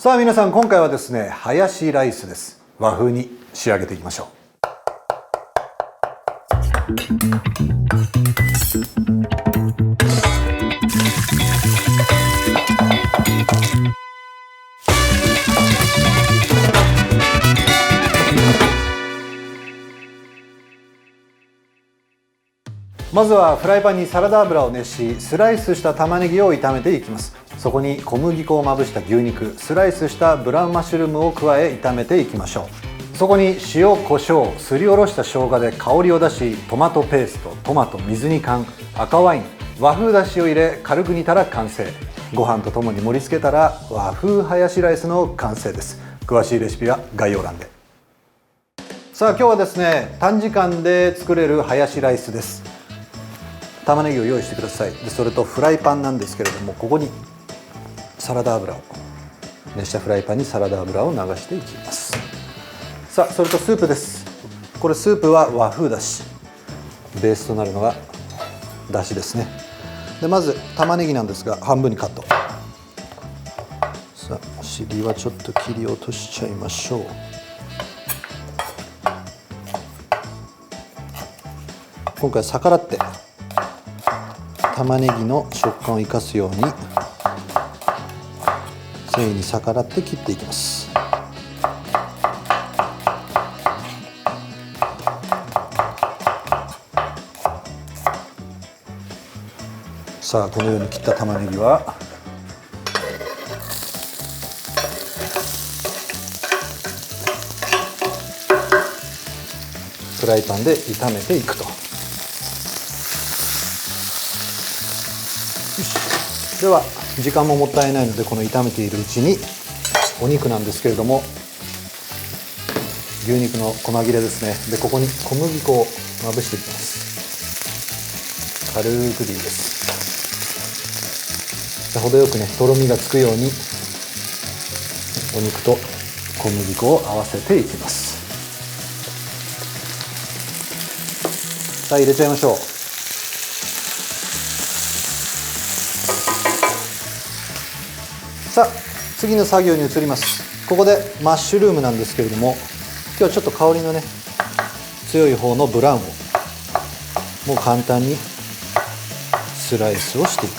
さあ皆さん、今回はですね、ハヤシライスです。和風に仕上げていきましょう。まずはフライパンにサラダ油を熱し、スライスした玉ねぎを炒めていきます。そこに小麦粉をまぶした牛肉、スライスしたブラウンマッシュルームを加え炒めていきましょう。そこに塩、コショウ、すりおろした生姜で香りを出し、トマトペースト、トマト水煮缶、赤ワイン、和風だしを入れ軽く煮たら完成。ご飯とともに盛り付けたら和風ハヤシライスの完成です。詳しいレシピは概要欄で。さあ今日はですね、短時間で作れるハヤシライスです。玉ねぎを用意してください。でそれとフライパンなんですけれども、ここにサラダ油を、熱したフライパンにサラダ油を流していきます。さあそれとスープです。これスープは和風だし、ベースとなるのがだしですね。でまず玉ねぎなんですが、半分にカット。さあお尻はちょっと切り落としちゃいましょう。今回逆らって玉ねぎの食感を生かすように繊維に逆らって切っていきます。さあこのように切った玉ねぎはフライパンで炒めていくと。では時間ももったいないので、この炒めているうちにお肉なんですけれども、牛肉の細切れですね。でここに小麦粉をまぶしていきます。軽くでいいです。で程よくね、とろみがつくようにお肉と小麦粉を合わせていきます。さあ入れちゃいましょう。さあ次の作業に移ります。ここでマッシュルームなんですけれども、今日はちょっと香りのね強い方のブラウンをもう簡単にスライスをしていく。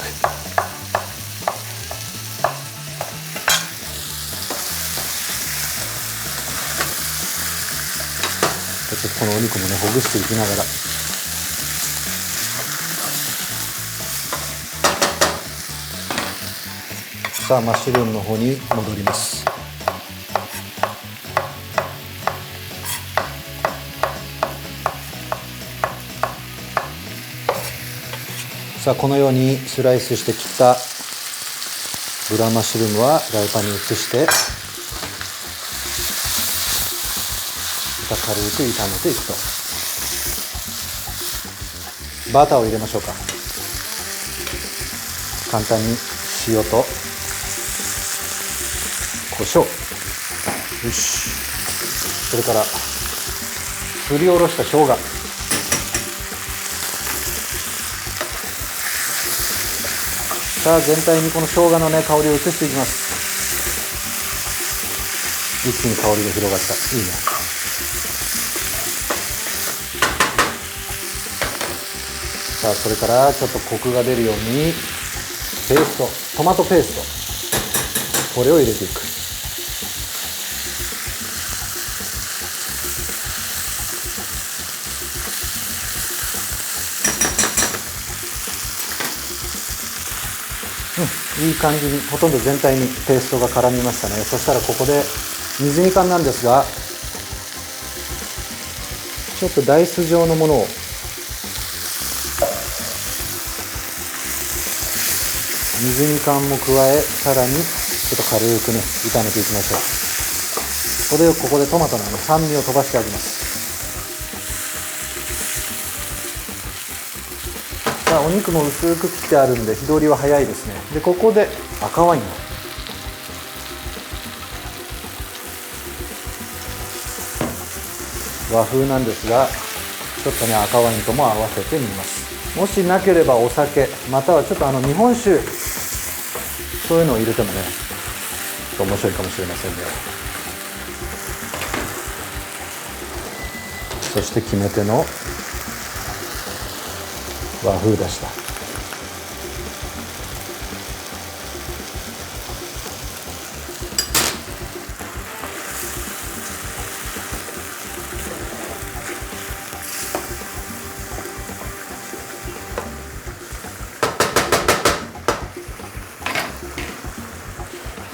ちょっとこのお肉もねほぐしていきながら、さあマッシュルームの方に戻ります。さあこのようにスライスして切ったブラウンマッシュルームはフライパンに移して、また軽く炒めていくと。バターを入れましょうか。簡単に塩と胡椒、よし、それからすりおろした生姜、さあ全体にこの生姜のね香りを移していきます。一気に香りが広がった。いいね。さあそれからちょっとコクが出るようにペースト、トマトペースト、これを入れていく。いい感じにほとんど全体にペーストが絡みましたね。そしたらここで水煮缶なんですが、ちょっとダイス状のものを水煮缶も加え、さらにちょっと軽くね炒めていきましょう。程よくここでトマトの酸味を飛ばしてあげます。さあお肉も薄く切ってあるんで火通りは早いですね。でここで赤ワインを、和風なんですがちょっとね赤ワインとも合わせてみます。もしなければお酒、またはちょっと日本酒、そういうのを入れてもねと面白いかもしれませんね。そして決め手の和風だしだ。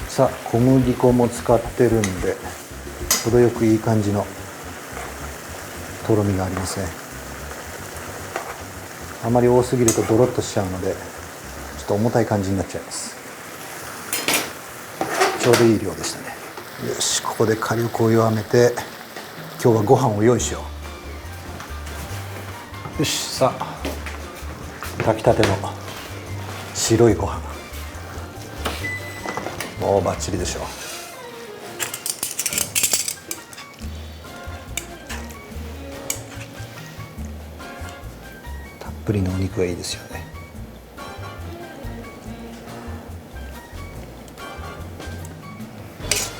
さあ小麦粉も使ってるんで程よくいい感じのとろみがありますね。あまり多すぎるとドロッとしちゃうのでちょっと重たい感じになっちゃいます。ちょうどいい量でしたね。よし、ここで火力を弱めて今日はご飯を用意しよう。よし、さあ炊きたての白いご飯、もうバッチリでしょう。たっぷりのお肉がいいですよね。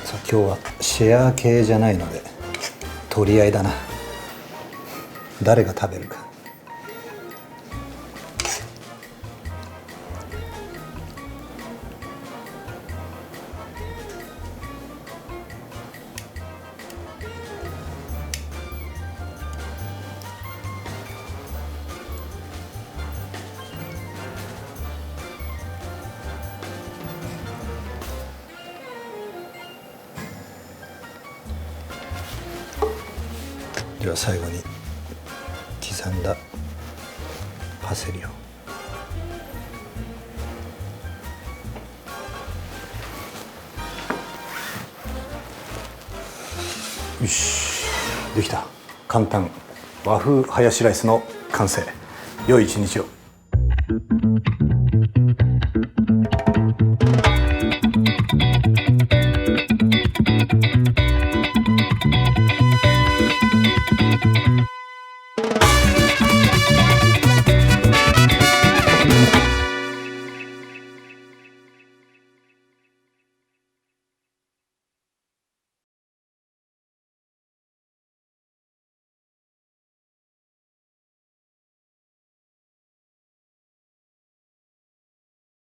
さあ今日はシェア系じゃないので取り合いだな。誰が食べるか。では最後に刻んだパセリを。よし、できた。簡単和風ハヤシライスの完成。良い一日を。